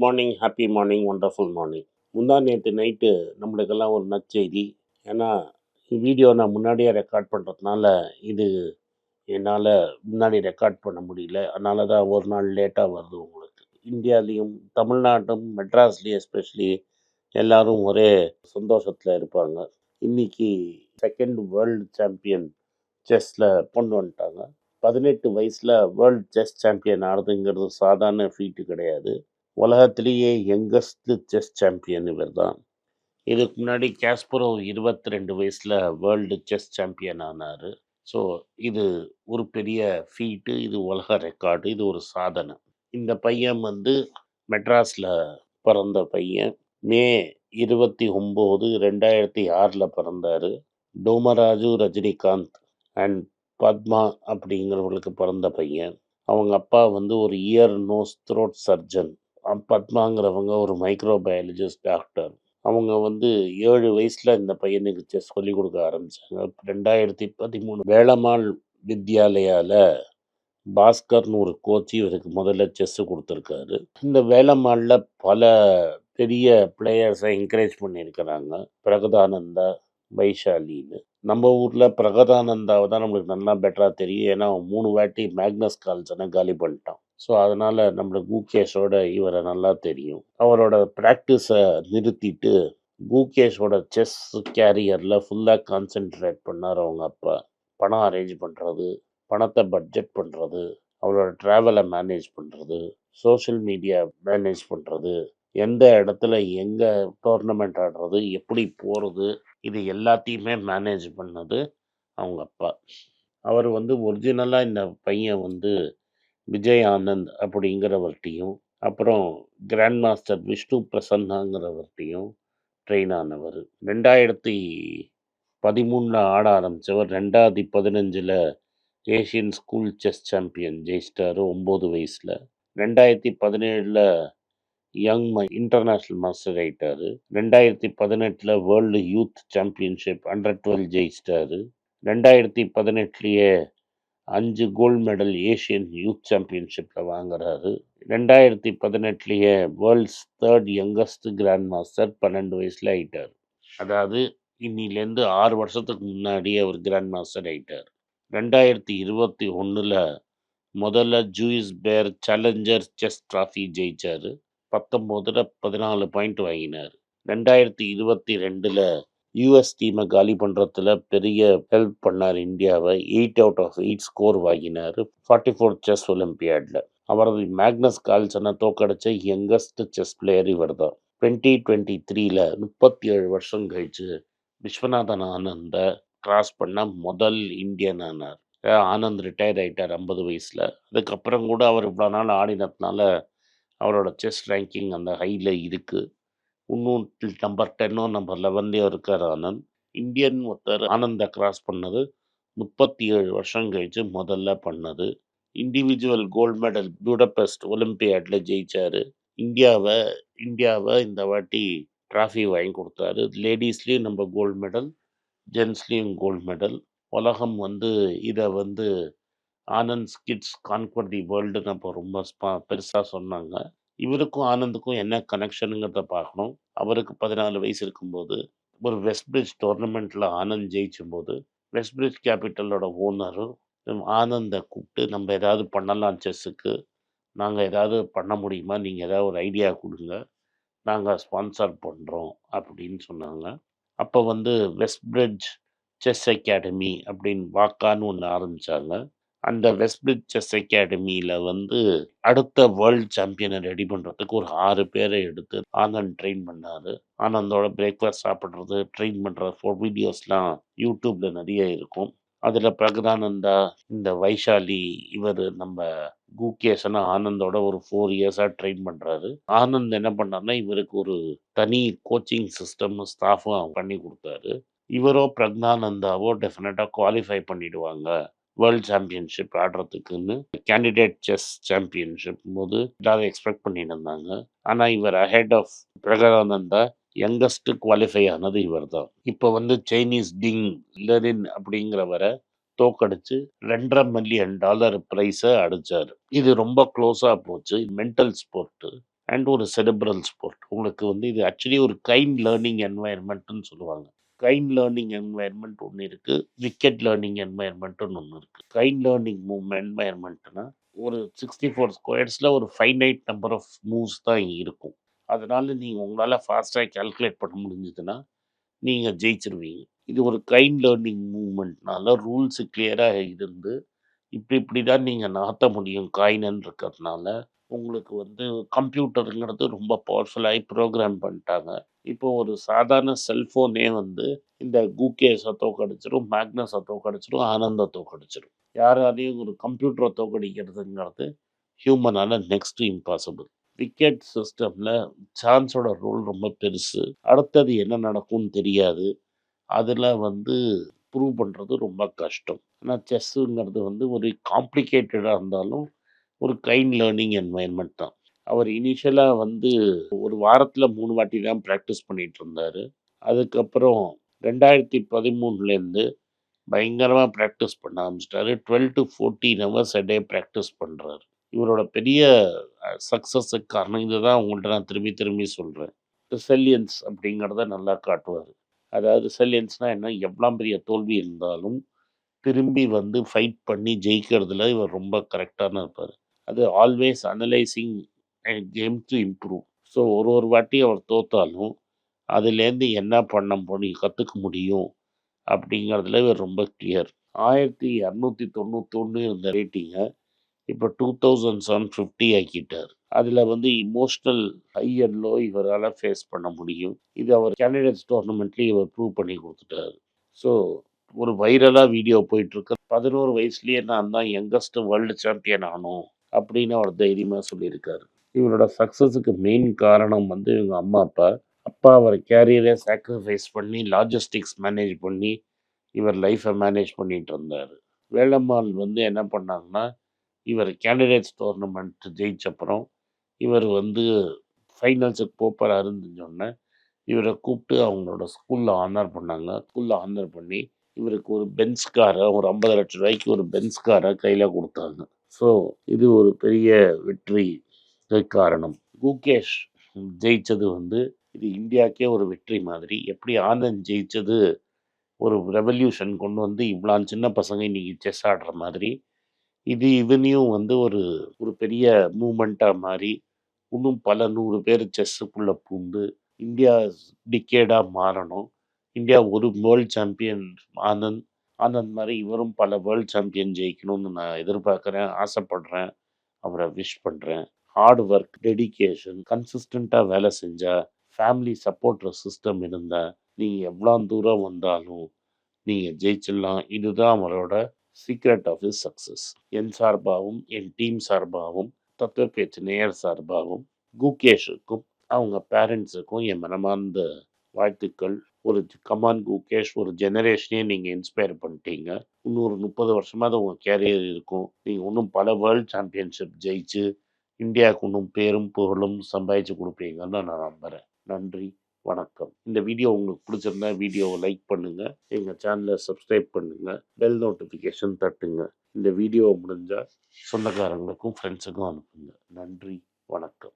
Morning, happy morning, wonderful morning. முந்தா நேத்து night நம்மளுக்கெல்லாம் ஒரு நற்செய்தி. ஏன்னா, வீடியோ நான் முன்னாடியே ரெக்கார்ட் பண்ணுறதுனால, இது என்னால் முன்னாடி ரெக்கார்ட் பண்ண முடியல. அதனால தான் ஒரு நாள் லேட்டாக வருது உங்களுக்கு. இந்தியாலேயும், தமிழ்நாட்டும், மெட்ராஸ்லேயும் எஸ்பெஷலி எல்லாரும் ஒரே சந்தோஷத்தில் இருப்பாங்க. இன்னைக்கு செகண்ட் வேர்ல்டு சாம்பியன் செஸ்ஸில் கொண்டு வந்துட்டாங்க. 18 வயசில் வேர்ல்டு செஸ் சாம்பியன் ஆடுறதுங்கிறது சாதாரண ஃபீட்டு கிடையாது. உலகத்திலேயே யங்கஸ்ட் செஸ் சாம்பியன் இவர் தான். இதுக்கு முன்னாடி கேஸ்பரோ 22 வயசில் வேர்ல்டு செஸ் சாம்பியன் ஆனார். ஸோ இது ஒரு பெரிய ஃபீட்டு, இது உலக ரெக்கார்டு, இது ஒரு சாதனை. இந்த பையன் வந்து மெட்ராஸில் பிறந்த பையன். மே 29, 2006 பிறந்தார். டோமராஜு ரஜினிகாந்த் அண்ட் பத்மா அப்படிங்கிறவங்களுக்கு பிறந்த பையன். அவங்க அப்பா வந்து ஒரு இயர் நோஸ் த்ரோட் சர்ஜன். பத்மாங்கிறவங்க ஒரு மைக்ரோபயாலஜிஸ்ட் டாக்டர். அவங்க வந்து 7 வயசில் இந்த பையனுக்கு செஸ் சொல்லிக் கொடுக்க ஆரம்பித்தாங்க. 2013 வேளம்மாள் வித்யாலயாவில் பாஸ்கர்னு ஒரு கோச் இவருக்கு முதல்ல செஸ்ஸு கொடுத்துருக்காரு. இந்த வேளம்மாளில் பல பெரிய பிளேயர்ஸை என்கரேஜ் பண்ணியிருக்கிறாங்க. பிரகதானந்தா, வைஷாலின்னு. நம்ம ஊரில் பிரகதானந்தாவை தான் நம்மளுக்கு நல்லா பெட்டராக தெரியும். ஏன்னா அவன் 3 வாட்டி மேக்னஸ் கால்சனை காலி பண்ணிட்டான். ஸோ அதனால் நம்மளுக்கு குகேஷோட இவரை நல்லா தெரியும். அவரோட ப்ராக்டிஸை நிறுத்திட்டு குகேஷோட செஸ் கேரியரில் ஃபுல்லாக கான்சென்ட்ரேட் பண்ணார் அவங்க அப்பா. பணம் அரேஞ்ச் பண்ணுறது, பணத்தை பட்ஜெட் பண்ணுறது, அவரோட ட்ராவலை மேனேஜ் பண்ணுறது, சோஷியல் மீடியா மேனேஜ் பண்ணுறது, எந்த இடத்துல எங்கே டோர்னமெண்ட் ஆடுறது, எப்படி போகிறது, இது எல்லாத்தையுமே மேனேஜ் பண்ணது அவங்க அப்பா. அவர் வந்து ஒரிஜினலாக இந்த பையன் வந்து விஜய் ஆனந்த் அப்படிங்கிறவர்கிட்டையும், அப்புறம் கிராண்ட் மாஸ்டர் விஷ்ணு பிரசன்னாங்கிறவர்கிட்டையும் ட்ரெயின் ஆனவர். 2013 ஆட ஆரம்பித்தவர் 2015 ஏஷியன் ஸ்கூல் செஸ் சாம்பியன் ஜெயிச்சிட்டாரு 9 வயசில். 2017 யங் இன்டர்நேஷ்னல் மாஸ்டர் ஆகிட்டாரு. 2018 வேர்ல்டு யூத் சாம்பியன்ஷிப் அண்டர் 12 ஜெயிச்சிட்டாரு. 2018 5 கோல்டு மெடல் ஏஷியன் யூத் சாம்பியன்ஷிப்பில் வாங்குறாரு. 2018 world's 3rd youngest grand master 12 வயசில் ஆகிட்டார். அதாவது இன்னிலேருந்து 6 வருஷத்துக்கு முன்னாடி அவர் கிராண்ட் மாஸ்டர் ஆகிட்டார். 2021 முதல்ல ஜூயிஸ் பேர் சேலஞ்சர் செஸ் ட்ராஃபி ஜெயிச்சார். 19 14 பாயிண்ட் வாங்கினார். 2022 யூஎஸ் டீமை காலி பண்ணுறதுல பெரிய ஹெல்ப் பண்ணார் இந்தியாவை. 8 out of 8 ஸ்கோர் வாங்கினார் 44 செஸ் ஒலிம்பியாடில். அவரது மேக்னஸ் கால்சனை தோக்கடிச்ச யங்கஸ்ட் செஸ் பிளேயர் இவர் தான். 2023 37 வருஷம் கழிச்சு விஸ்வநாதன் ஆனந்த கிராஸ் பண்ண முதல் இந்தியன் ஆனார். ஆனந்த் ரிட்டையர் ஆகிட்டார் 50 வயசில். அதுக்கப்புறம் கூட அவர் இவ்வளோ நாள் ஆடினதுனால அவரோட செஸ் ரேங்கிங் அந்த ஹையில் இருக்குது. இன்னும் நம்பர் 10 நம்பர் 11 இருக்கார் ஆனந்த். இந்தியன் ஒருத்தர் ஆனந்தை கிராஸ் பண்ணது 37 வருஷம் கழிச்சு முதல்ல பண்ணது. இண்டிவிஜுவல் கோல்டு மெடல் புடபெஸ்ட் ஒலிம்பியாடில் ஜெயிச்சார். இந்தியாவை இந்த வாட்டி ட்ராஃபி வாங்கி கொடுத்தாரு. லேடிஸ்லேயும் நம்ம கோல்டு மெடல், ஜென்ஸ்லேயும் கோல்டு மெடல். உலகம் வந்து இதை வந்து ஆனந்த் கிட்ஸ் கான்கர் தி வேர்ல்டுன்னு அப்போ ரொம்ப பெருசாக சொன்னாங்க. இவருக்கும் ஆனந்துக்கும் என்ன கனெக்ஷனுங்கிறத பார்க்கணும். அவருக்கு 14 வயசு இருக்கும்போது ஒரு வெஸ்ட் பிரிட்ஜ் டோர்னமெண்ட்டில் ஆனந்த் ஜெயிச்சும்போது வெஸ்ட் பிரிட்ஜ் கேபிட்டலோட ஓனரும் ஆனந்தை கூப்பிட்டு நம்ம ஏதாவது பண்ணலாம் செஸ்ஸுக்கு, நாங்கள் ஏதாவது பண்ண முடியுமா, நீங்கள் ஏதாவது ஒரு ஐடியா கொடுங்க, நாங்கள் ஸ்பான்சர் பண்ணுறோம் அப்படின்னு சொன்னாங்க. அப்போ வந்து வெஸ்ட் பிரிட்ஜ் செஸ் அகாடமி அப்படின்னு வாக்கான்னு ஒன்று ஆரம்பித்தாங்க. அந்த வெஸ்ட் பிரிட்ஜ் செஸ் அகாடமியில் வந்து அடுத்த வேர்ல்டு சாம்பியனை ரெடி பண்ணுறதுக்கு ஒரு 6 பேரை எடுத்து ஆனந்த் ட்ரெயின் பண்ணார். ஆனந்தோட பிரேக்ஃபாஸ்ட் சாப்பிட்றது, ட்ரெயின் பண்ணுற வீடியோஸ்லாம் யூடியூப்பில் நிறைய இருக்கும். அதில் பிரகதானந்தா, இந்த வைஷாலி, இவர் நம்ம குகேஷனை ஆனந்தோட ஒரு 4 இயர்ஸாக ட்ரெயின் பண்ணுறாரு. ஆனந்த் என்ன பண்ணார்னா இவருக்கு ஒரு தனி கோச்சிங் சிஸ்டம் ஸ்டாஃபும் பண்ணி கொடுத்தாரு. இவரோ பிரக்னானந்தாவோ டெஃபினட்டாக குவாலிஃபை பண்ணிடுவாங்க வேர்ல்டு சாம்பியன்ஷிப் ஆடுறதுக்குன்னு. கேண்டிடேட் செஸ் சாம்பியன்ஷிப் போது எல்லாரும் எக்ஸ்பெக்ட் பண்ணிட்டு இருந்தாங்க. ஆனால் இவர் ahead of Praggnanandhaa youngest qualify ஆனது இவர் தான். இப்போ வந்து சைனீஸ் டிங் லெரின் அப்படிங்கிறவரை தோக்கடிச்சு $2.5 மில்லியன் ப்ரைஸை அடித்தார். இது ரொம்ப க்ளோஸாக போச்சு. Mental sport. அண்ட் ஒரு செரிப்ரல் ஸ்போர்ட். உங்களுக்கு வந்து இது ஆக்சுவலி ஒரு கைண்ட் லேர்னிங் என்வாயர்மெண்ட்டுன்னு சொல்லுவாங்க. கைண்ட் லேர்னிங் என்வாயர்மெண்ட் ஒண்ணு இருக்கு. விக்கெட் லேர்னிங் என்வாயர்மெண்ட்டுன்னு ஒண்ணு இருக்கு. கைண்ட் லேர்னிங் என்வாயர்மெண்ட்னா ஒரு 64 ஸ்கொயர்ஸ்ல ஒரு ஃபைனைட் நம்பர் ஆஃப் மூவ்ஸ் தான் இருக்கும். அதனால நீங்க உங்களால ஃபாஸ்ட்டா கால்குலேட் பண்ண முடிஞ்சதுன்னா, நீங்க ஜெயிச்சுருவீங்க. இது ஒரு கைண்ட் லேர்னிங் மூவ்மெண்ட்னால ரூல்ஸ் கிளியரா இருந்து, இப்படி தான் நீங்க நகர்த்த முடியும் காயினுன்னு இருக்கிறதுனால, உங்களுக்கு வந்து கம்ப்யூட்டருங்கிறது ரொம்ப பவர்ஃபுல்லாகி ப்ரோக்ராம் பண்ணிட்டாங்க. இப்போ ஒரு சாதாரண செல்ஃபோனே வந்து இந்த கூகேஸை தோக்கடிச்சிரும், மேக்னஸை தோக்கடிச்சிரும், ஆனந்த தோக்கடிச்சிரும். யாராலையும் ஒரு கம்ப்யூட்டரை தோக்கடிக்கிறதுங்கிறது ஹியூமனால நெக்ஸ்ட் இம்பாசிபிள். விக்கெட் சிஸ்டம்ல சான்ஸோட ரோல் ரொம்ப பெருசு. அடுத்தது என்ன நடக்கும்னு தெரியாது. அதில் வந்து ப்ரூவ் பண்ணுறது ரொம்ப கஷ்டம். ஆனால் செஸ்ஸுங்கிறது வந்து ஒரு காம்ப்ளிகேட்டடாக இருந்தாலும் ஒரு கைண்ட் லேர்னிங் என்வாயர்மெண்ட் தான். அவர் இனிஷியலாக வந்து ஒரு வாரத்தில் 3 வாட்டி தான் ப்ராக்டிஸ் பண்ணிட்டு இருந்தார். அதுக்கப்புறம் 2013லேருந்து பயங்கரமாக ப்ராக்டிஸ் பண்ண ஆரம்பிச்சிட்டாரு. 12 to 14 hours a day practice பண்ணுறாரு. இவரோட பெரிய சக்ஸஸுக்கு காரணம் இதுதான் உங்கள்கிட்ட நான் திரும்பி திரும்பி சொல்கிறேன். ரிசல்லியன்ஸ் அப்படிங்கிறத நல்லா காட்டுவார். அதாவது ரிசல்லியன்ஸ்னால் என்ன, எவ்வளோ பெரிய தோல்வி இருந்தாலும் திரும்பி வந்து ஃபைட் பண்ணி ஜெயிக்கிறதுல இவர் ரொம்ப கரெக்டான இருப்பார். அது always analysing came to improve. So ஒரு ஒரு வாட்டி அவர் தோத்தாலும் அதுலேருந்து என்ன பண்ண முடியும், கற்றுக்க முடியும் அப்படிங்கிறதுல இவர் ரொம்ப கிளியர். 1291 இருந்த ரேட்டிங்கை இப்போ 2750 ஆக்கிட்டார். அதில் வந்து இமோஷ்னல் ஹை அண்ட் லோ இவரால் ஃபேஸ் பண்ண முடியும். இது அவர் கேண்டிடேட்ஸ் டோர்னமெண்ட்லேயும் இவர் ப்ரூவ் பண்ணி கொடுத்துட்டார். ஸோ ஒரு வைரலாக வீடியோ போயிட்டுருக்கு. 11 வயசுலேயே நான் தான் யங்கஸ்ட் வேர்ல்டு சாம்பியன் ஆனோம் அப்படின்னு அவர் தைரியமாக சொல்லியிருக்காரு. இவரோட சக்ஸஸுக்கு மெயின் காரணம் வந்து இவங்க அம்மா அப்பா. அப்பா அவர் கேரியரை சாக்ரிஃபைஸ் பண்ணி லாஜிஸ்டிக்ஸ் மேனேஜ் பண்ணி இவர் லைஃப்பை மேனேஜ் பண்ணிகிட்டு இருந்தார். வேலம்மாள் வந்து என்ன பண்ணாங்கன்னா, இவர் கேண்டிடேட்ஸ் டோர்னமெண்ட் ஜெயிச்சப்புறம் இவர் வந்து ஃபைனல்ஸுக்கு போகிறாருன்னு தெரிஞ்சோடனே இவரை கூப்பிட்டு அவங்களோட ஸ்கூலில் ஆனர் பண்ணாங்க. ஸ்கூலில் ஆனர் பண்ணி இவருக்கு ஒரு பென்ஸ் காரை, ஒரு 50 லட்ச ரூபாய்க்கு ஒரு பென்ஸ் காரை கையில் கொடுத்தாங்க. ஸோ இது ஒரு பெரிய வெற்றி காரணம். குகேஷ் ஜெயிச்சது வந்து இது இந்தியாவுக்கே ஒரு வெற்றி மாதிரி. எப்படி ஆனந்த் ஜெயிச்சது ஒரு ரெவல்யூஷன் கொண்டு வந்து இவ்வளோ சின்ன பசங்க இன்னைக்கு செஸ் ஆடுற மாதிரி, இதுலேயும் வந்து ஒரு ஒரு பெரிய மூமெண்ட்டாக மாறி இன்னும் பல 100 பேர் செஸ்ஸுக்குள்ளே பூந்து இந்தியா டிக்கேடாக மாறணும். இந்தியா ஒரு வேர்ல்டு சாம்பியன் ஆனந்த் ஆனந்த் மாதிரி இவரும் பல வேர்ல்டு சாம்பியன் ஜெயிக்கணும்னு நான் எதிர்பார்க்குறேன், ஆசைப்படுறேன், அவரை விஷ் பண்ணுறேன். ஹார்ட் ஒர்க், டெடிகேஷன், கன்சிஸ்டண்ட்டாக வேலை செஞ்சால், ஃபேமிலி சப்போர்ட் சிஸ்டம் இருந்தால், நீங்கள் எவ்வளோ தூரம் வந்தாலும் நீங்கள் ஜெயிச்சிடலாம். இதுதான் அவரோட சீக்ரெட் ஆஃப் ஹிஸ் சக்ஸஸ். என் சார்பாகவும் என் டீம் சார்பாகவும் தத்துவ பேச்சு நேயர் சார்பாகவும் குகேஷுக்கும் அவங்க பேரண்ட்ஸுக்கும் என் மனமார்ந்த வாழ்த்துக்கள். ஒரு கமான் குகேஷ், ஒரு ஜெனரேஷனே நீங்கள் இன்ஸ்பயர் பண்ணிட்டீங்க. இன்னொரு 30 வருஷமாவது உங்கள் கேரியர் இருக்கும். நீங்கள் இன்னும் பல வேர்ல்டு சாம்பியன்ஷிப் ஜெயிச்சு இந்தியாவுக்கு இன்னும் பேரும் புகழும் சம்பாதிச்சு கொடுப்பீங்கன்னு நான் நம்புகிறேன். நன்றி, வணக்கம். இந்த வீடியோ உங்களுக்கு பிடிச்சிருந்தா வீடியோவை லைக் பண்ணுங்கள், எங்கள் சேனலை சப்ஸ்கிரைப் பண்ணுங்கள், பெல் நோட்டிஃபிகேஷன் தட்டுங்க. இந்த வீடியோ முடிஞ்சால் சொந்தக்காரங்களுக்கும் ஃப்ரெண்ட்ஸுக்கும் அனுப்புங்க. நன்றி, வணக்கம்.